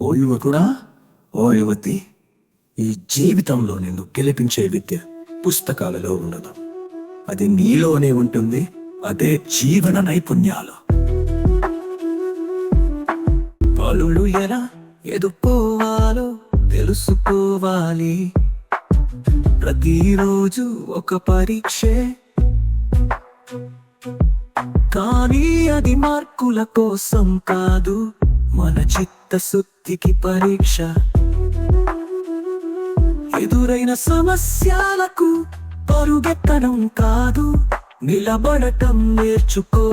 ఓ యువకుడా, ఓ యువతి, ఈ జీవితంలో నిన్ను గెలిపించే విద్య పుస్తకాలలో ఉండదు. అది నీలోనే ఉంటుంది. అదే జీవన నైపుణ్యాలు. పలులు ఎలా ఎదుర్కోవాలో తెలుసుకోవాలి. ప్రతిరోజు ఒక పరీక్షే, కానీ అది మార్కుల కోసం కాదు, మన చిత్తశుద్ధికి పరీక్ష. ఎదురైన సమస్యలకు పరుగెత్తడం కాదు, నిలబడటం నేర్చుకో.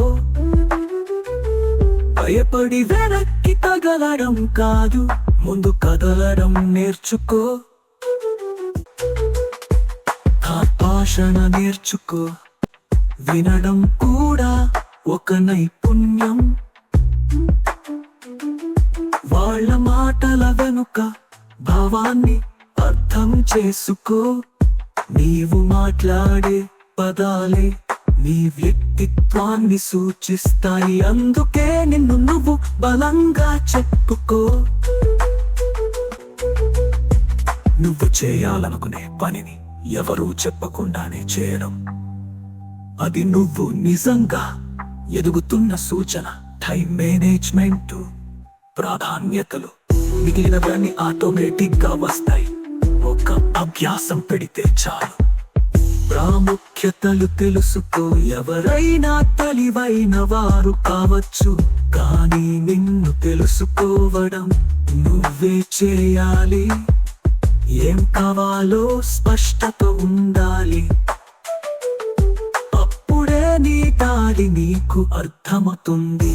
భయపడి వెనక్కి తగలడం కాదు, ముందు కదలడం నేర్చుకో. భాషణ నేర్చుకో. వినడం కూడా ఒక నైపుణ్యం. వాళ్ళ మాటల వెనుక భావాన్ని అర్థం చేసుకో. నీవు మాట్లాడే పదాలే నీ వ్యక్తిత్వాన్ని సూచిస్తాయి. అందుకే నిన్ను నువ్వు బలంగా చెప్పుకో. నువ్వు చేయాలనుకునే పనిని ఎవరూ చెప్పకుండానే చేయడం, అది నువ్వు నిజంగా ఎదుగుతున్న సూచన. టైం మేనేజ్మెంట్, ప్రాధాన్యతలు మిగిలినవన్నీ ఆటోమేటిక్ గా వస్తాయి. ఒక అభ్యాసం పెడితే చాలు. ప్రాముఖ్యతలు తెలుసుకో. ఎవరైనా తెలివైన వారు కావచ్చు, కానీ నిన్ను తెలుసుకోవడం నువ్వే చేయాలి. ఏం కావాలో స్పష్టత ఉండాలి. అప్పుడే నీ దారి నీకు అర్థమవుతుంది.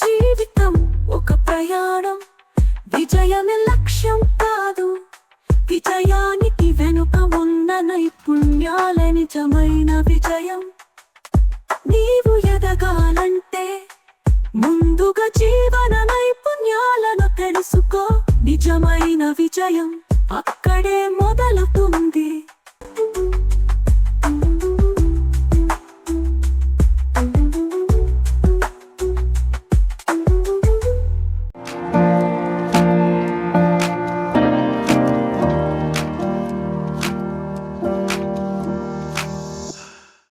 జీవితం ఒక ప్రయాణం, విజయమే లక్ష్యం కాదు. విజయానికి వెనుక ఉన్న నైపుణ్యాలే నిజమైన విజయం. నీవు ఎదగాలంటే ముందుగా జీవన నైపుణ్యాలను తెలుసుకో. నిజమైన విజయం అక్కడే మొదలు.